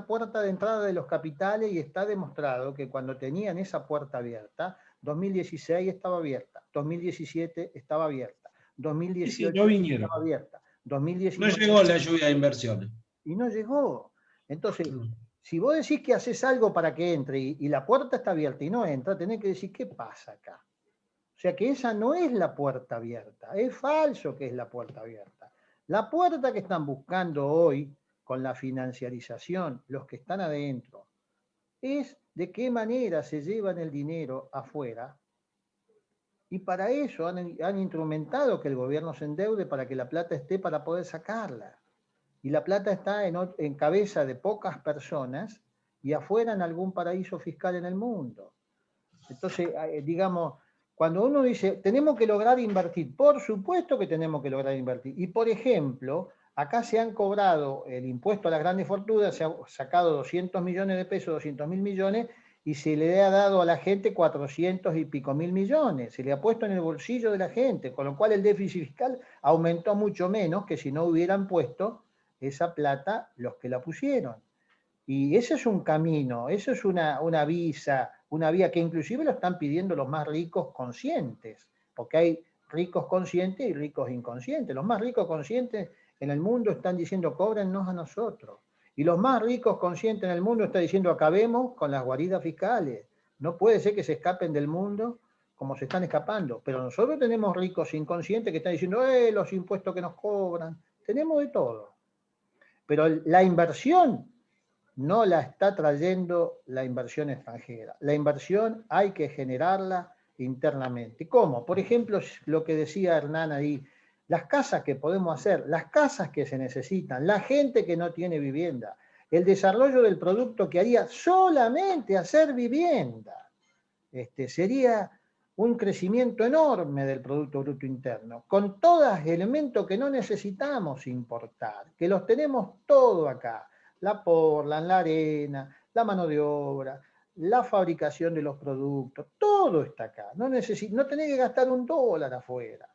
puerta de entrada de los capitales, y está demostrado que cuando tenían esa puerta abierta, 2016 estaba abierta, 2017 estaba abierta, Sí, 2018 no vinieron. estaba abierta, No 2019 llegó la lluvia de inversiones. y no llegó. Entonces, si vos decís que haces algo para que entre y la puerta está abierta y no entra, tenés que decir, ¿qué pasa acá? O sea que esa no es la puerta abierta, es falso que es la puerta abierta. La puerta que están buscando hoy con la financiarización, los que están adentro, es de qué manera se llevan el dinero afuera, y para eso han instrumentado que el gobierno se endeude para que la plata esté para poder sacarla. Y la plata está en cabeza de pocas personas y afuera en algún paraíso fiscal en el mundo. Entonces, digamos, cuando uno dice, tenemos que lograr invertir, por supuesto que tenemos que lograr invertir. Y, por ejemplo, acá se han cobrado el impuesto a las grandes fortunas, se ha sacado 200 millones de pesos, 200.000 millones, y se le ha dado a la gente 400 y pico mil millones. Se le ha puesto en el bolsillo de la gente, con lo cual el déficit fiscal aumentó mucho menos que si no hubieran puesto esa plata los que la pusieron. Y ese es un camino, eso es una vía que inclusive lo están pidiendo los más ricos conscientes, porque hay ricos conscientes y ricos inconscientes. Los más ricos conscientes en el mundo están diciendo, cóbrennos a nosotros. Y los más ricos conscientes en el mundo están diciendo, acabemos con las guaridas fiscales. No puede ser que se escapen del mundo como se están escapando. Pero nosotros tenemos ricos inconscientes que están diciendo, los impuestos que nos cobran. Tenemos de todo. Pero la inversión no la está trayendo la inversión extranjera. La inversión hay que generarla internamente. ¿Cómo? Por ejemplo, lo que decía Hernán ahí, las casas que podemos hacer, las casas que se necesitan, la gente que no tiene vivienda, el desarrollo del producto que haría solamente hacer vivienda. Sería un crecimiento enorme del Producto Bruto Interno, con todos elementos que no necesitamos importar, que los tenemos todo acá. La porla, la arena, la mano de obra, la fabricación de los productos, todo está acá. No tenés que gastar $1 afuera.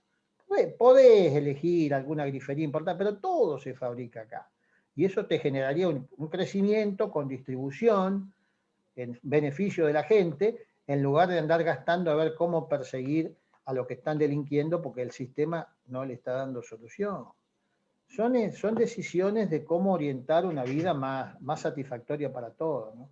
Podés elegir alguna grifería importante, pero todo se fabrica acá. y eso te generaría un crecimiento con distribución en beneficio de la gente, en lugar de andar gastando a ver cómo perseguir a los que están delinquiendo porque el sistema no le está dando solución. Son decisiones de cómo orientar una vida más satisfactoria para todos, ¿no?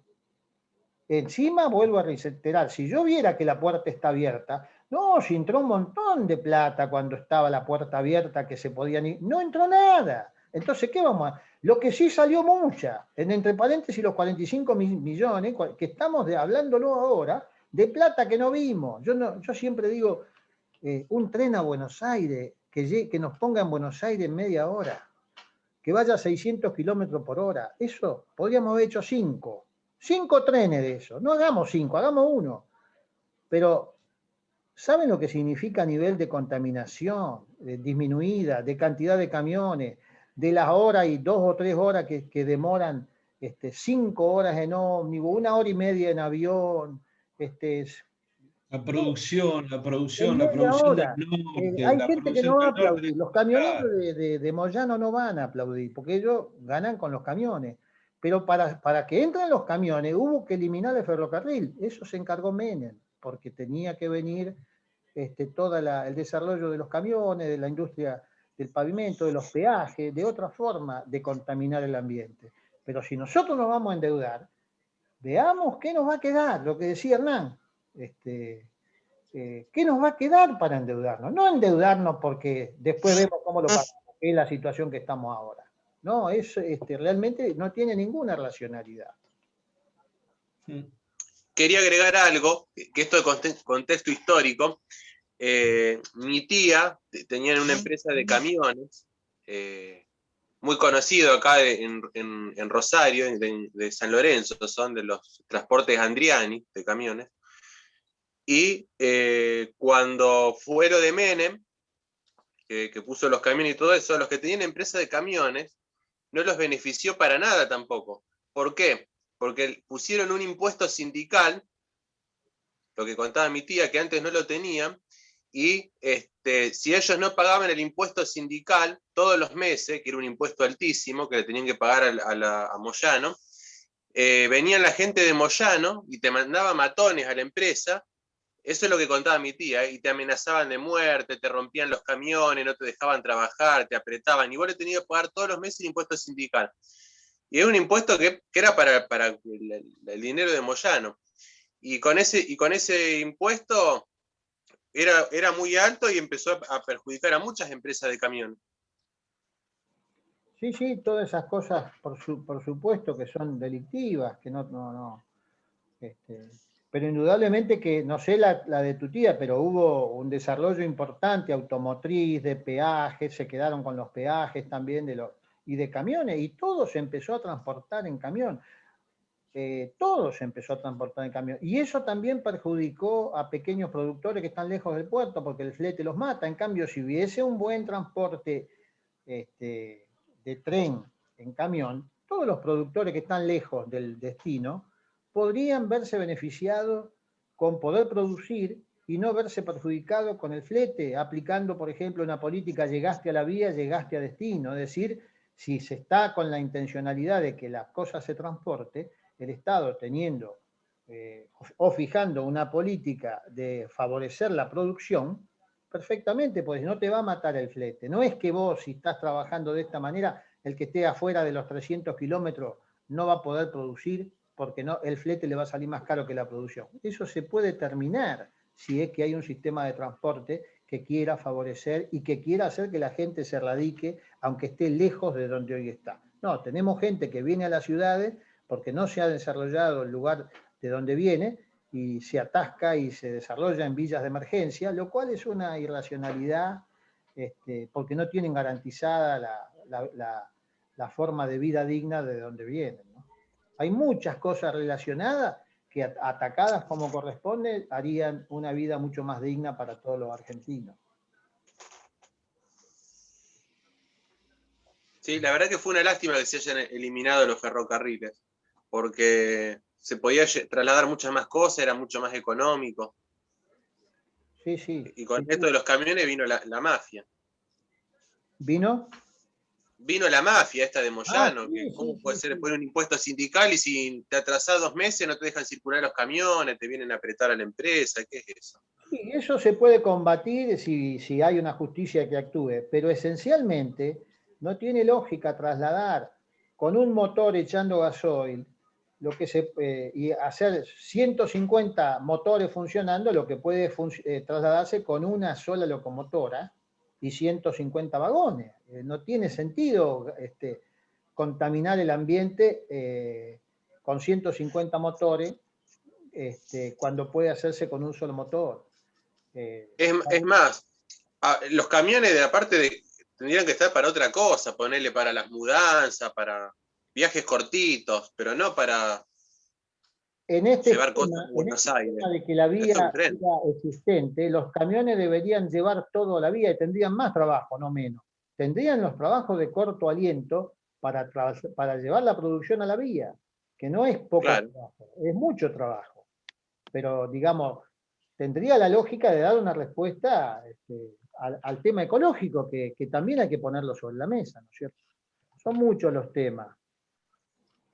Encima, vuelvo a reiterar, si yo viera que la puerta está abierta, no, si entró un montón de plata cuando estaba la puerta abierta que se podían ir, no entró nada. Entonces, ¿qué vamos a...? Lo que sí salió mucha, entre paréntesis los 45 millones, que estamos hablándolo ahora, de plata que no vimos. Yo siempre digo, un tren a Buenos Aires, que nos ponga en Buenos Aires en media hora, que vaya a 600 kilómetros por hora, eso podríamos haber hecho 5 trenes de eso, no hagamos 5, hagamos 1. Pero, ¿saben lo que significa a nivel de contaminación disminuida, de cantidad de camiones, de las horas y 2 o 3 horas que demoran, 5 horas en ómnibus, 1 hora y media en avión? La producción del Hora. norte, Hay la gente que producción no va a del norte. aplaudir, los camioneros de Moyano no van a aplaudir, porque ellos ganan con los camiones. Pero para que entren los camiones hubo que eliminar el ferrocarril, eso se encargó Menem, porque tenía que venir todo el desarrollo de los camiones, de la industria del pavimento, de los peajes, de otra forma de contaminar el ambiente. Pero si nosotros nos vamos a endeudar, veamos qué nos va a quedar, lo que decía Hernán, ¿qué nos va a quedar para endeudarnos? No endeudarnos porque después vemos cómo lo pagamos, que es la situación que estamos ahora. No, realmente no tiene ninguna racionalidad. Quería agregar algo, que esto de contexto histórico. Mi tía tenía una empresa de camiones, muy conocido acá en Rosario, de San Lorenzo, son de los transportes Andriani de camiones. Y cuando fue lo de Menem, que puso los camiones y todo eso, los que tenían empresa de camiones no los benefició para nada tampoco. ¿Por qué? Porque pusieron un impuesto sindical, lo que contaba mi tía, que antes no lo tenían, y si ellos no pagaban el impuesto sindical todos los meses, que era un impuesto altísimo, que le tenían que pagar a Moyano, venían la gente de Moyano y te mandaba matones a la empresa. Eso es lo que contaba mi tía, y te amenazaban de muerte, te rompían los camiones, no te dejaban trabajar, te apretaban, y vos le tenías que pagar todos los meses el impuesto sindical. Y era un impuesto que era para el dinero de Moyano. Y con ese impuesto era muy alto y empezó a perjudicar a muchas empresas de camiones. Sí, todas esas cosas, por supuesto que son delictivas, que no. Pero indudablemente que, no sé la de tu tía, pero hubo un desarrollo importante, automotriz, de peajes, se quedaron con los peajes también y de camiones, y todo se empezó a transportar en camión. Todo se empezó a transportar en camión. Y eso también perjudicó a pequeños productores que están lejos del puerto, porque el flete los mata. En cambio, si hubiese un buen transporte de tren en camión, todos los productores que están lejos del destino podrían verse beneficiados con poder producir y no verse perjudicados con el flete, aplicando, por ejemplo, una política llegaste a la vía, llegaste a destino. Es decir, si se está con la intencionalidad de que las cosas se transporte, el Estado teniendo o fijando una política de favorecer la producción, perfectamente, pues no te va a matar el flete. No es que vos, si estás trabajando de esta manera, el que esté afuera de los 300 kilómetros no va a poder producir porque el flete le va a salir más caro que la producción. Eso se puede terminar si es que hay un sistema de transporte que quiera favorecer y que quiera hacer que la gente se radique, aunque esté lejos de donde hoy está. No, tenemos gente que viene a las ciudades porque no se ha desarrollado el lugar de donde viene y se atasca y se desarrolla en villas de emergencia, lo cual es una irracionalidad porque no tienen garantizada la forma de vida digna de donde vienen, ¿no? Hay muchas cosas relacionadas que atacadas como corresponde harían una vida mucho más digna para todos los argentinos. Sí, la verdad que fue una lástima que se hayan eliminado los ferrocarriles, porque se podía trasladar muchas más cosas, era mucho más económico. Sí. Y con esto de los camiones vino la mafia. ¿Vino? vino la mafia esta de Moyano, sí, que cómo sí, puede sí, ser sí. poner un impuesto sindical y si te atrasás 2 meses no te dejan circular los camiones, te vienen a apretar a la empresa, ¿qué es eso? Sí, eso se puede combatir si hay una justicia que actúe, pero esencialmente no tiene lógica trasladar con un motor echando gasoil y hacer 150 motores funcionando, lo que puede trasladarse con una sola locomotora y 150 vagones. No tiene sentido contaminar el ambiente con 150 motores cuando puede hacerse con un solo motor. Es más, los camiones de la parte de tendrían que estar para otra cosa, ponerle para las mudanzas, para viajes cortitos, pero no para En llevar cosas a en Buenos este Aires. esquema de que la Esto es un vía tren. sea existente, los camiones deberían llevar todo a la vía y tendrían más trabajo, no menos. Tendrían los trabajos de corto aliento para llevar la producción a la vía, que no es poco Claro. trabajo, es mucho trabajo. Pero, digamos, tendría la lógica de dar una respuesta al tema ecológico, que también hay que ponerlo sobre la mesa, ¿no es cierto? Son muchos los temas.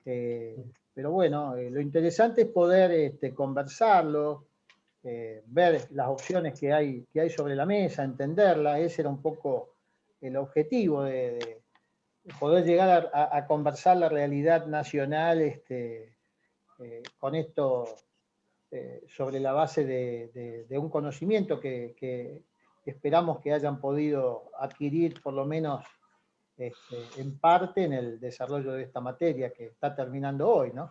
Pero bueno, lo interesante es poder conversarlo, ver las opciones que hay sobre la mesa, entenderlas. Ese era un poco el objetivo de poder llegar a conversar la realidad nacional con esto sobre la base de un conocimiento que esperamos que hayan podido adquirir por lo menos en parte en el desarrollo de esta materia que está terminando hoy, ¿no?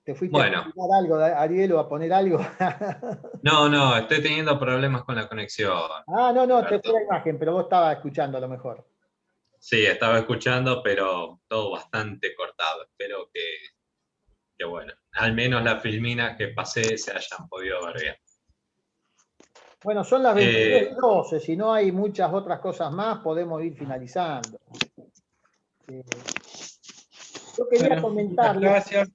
¿Te fuiste a Bueno, explicar algo, Ariel, o a poner algo? no, estoy teniendo problemas con la conexión, No, te fue Alberto. la imagen, pero vos estabas escuchando a lo mejor. Sí, estaba escuchando, pero todo bastante cortado. Espero que bueno, al menos las filminas que pasé se hayan podido ver bien. Bueno, son las Eh, 23:12, si no hay muchas otras cosas más, podemos ir finalizando. Yo quería Bueno, muchas comentarles gracias.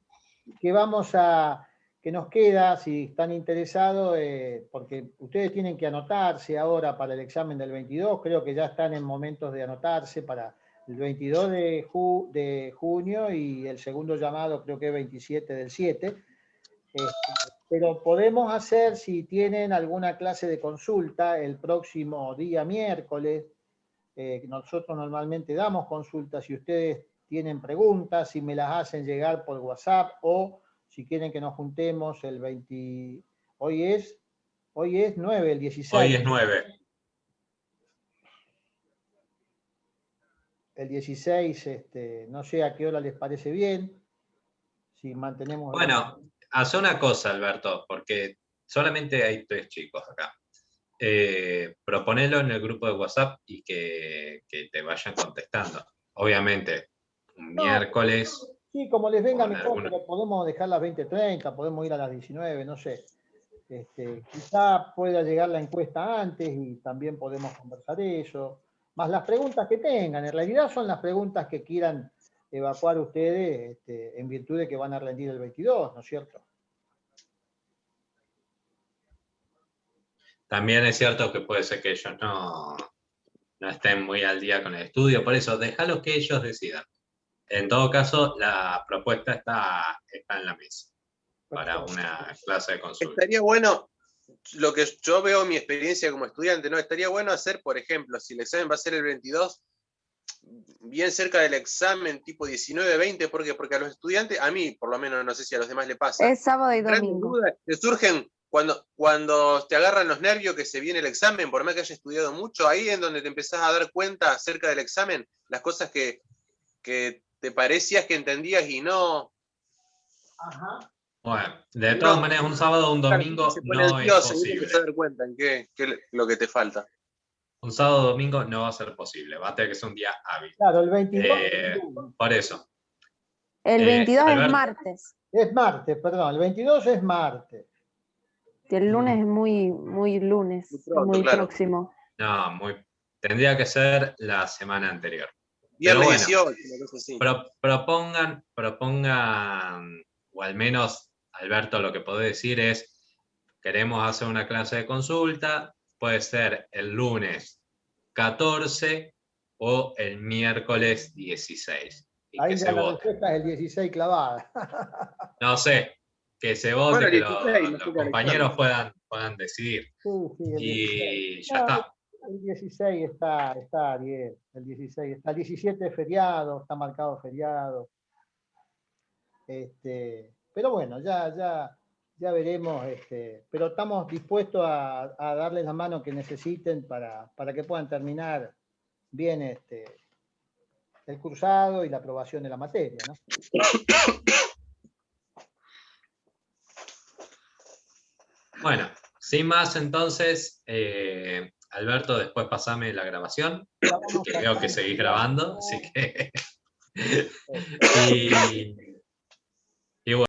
que nos queda, si están interesados, porque ustedes tienen que anotarse ahora para el examen del 22, creo que ya están en momentos de anotarse para el 22 de junio y el segundo llamado creo que es 27 del 7. Pero podemos hacer, si tienen alguna clase de consulta, el próximo día miércoles. Nosotros normalmente damos consultas. Si ustedes tienen preguntas, si me las hacen llegar por WhatsApp o si quieren que nos juntemos el 20, hoy es 9, el 16. Hoy es 9. El 16, no sé a qué hora les parece bien, si mantenemos... Bueno, haz una cosa, Alberto, porque solamente hay 3 chicos acá. Proponelo en el grupo de WhatsApp y que te vayan contestando. Obviamente, un miércoles. Sí, como les venga mejor, alguna... pero podemos dejar las 20:30, podemos ir a las 19, no sé. Quizá pueda llegar la encuesta antes y también podemos conversar eso. Más las preguntas que tengan. En realidad son las preguntas que quieran evacuar ustedes en virtud de que van a rendir el 22, ¿no es cierto? También es cierto que puede ser que ellos no estén muy al día con el estudio, por eso déjalo que ellos decidan. En todo caso, la propuesta está en la mesa para una clase de consulta. Estaría bueno, lo que yo veo en mi experiencia como estudiante, ¿no? Estaría bueno hacer, por ejemplo, si el examen va a ser el 22, bien cerca del examen, tipo 19, 20, ¿por qué? Porque a los estudiantes, a mí por lo menos, no sé si a los demás le pasa, Es sábado y grandes domingo. dudas te surgen cuando te agarran los nervios que se viene el examen, por más que hayas estudiado mucho, ahí es donde te empezás a dar cuenta acerca del examen, las cosas que te parecías que entendías y no. Ajá. Bueno, de todas maneras, un sábado o un domingo Se pone no es ansioso y te posible. empezás a dar cuenta en qué es lo que te falta. Un sábado o domingo no va a ser posible, va a tener que ser un día hábil. Claro, el 22 Por eso. El 22 Alberto, es martes. es martes, perdón, el 22 es martes. Y el lunes es muy lunes, Muy pronto, muy claro. próximo. no, tendría que ser la semana anterior. Viernes Pero bueno, 18, una cosa así. propongan, o al menos, Alberto, lo que podés decir es, queremos hacer una clase de consulta, puede ser el lunes 14 o el miércoles 16. Y Ahí que ya se la vote. respuesta es el 16 clavada. No sé, que se vote, Bueno, que 16, los no sé, compañeros Alexander. puedan decidir. Sí, el 16. Y ya No, está. el 16 está bien. El 16 está. El 17 es feriado, está marcado feriado. Pero bueno, ya veremos. Pero estamos dispuestos a darles la mano que necesiten para que puedan terminar bien el cursado y la aprobación de la materia, ¿no? Bueno, sin más entonces, Alberto, después pasame la grabación, La vamos que a veo que hacer, seguís ya. grabando, así que... Y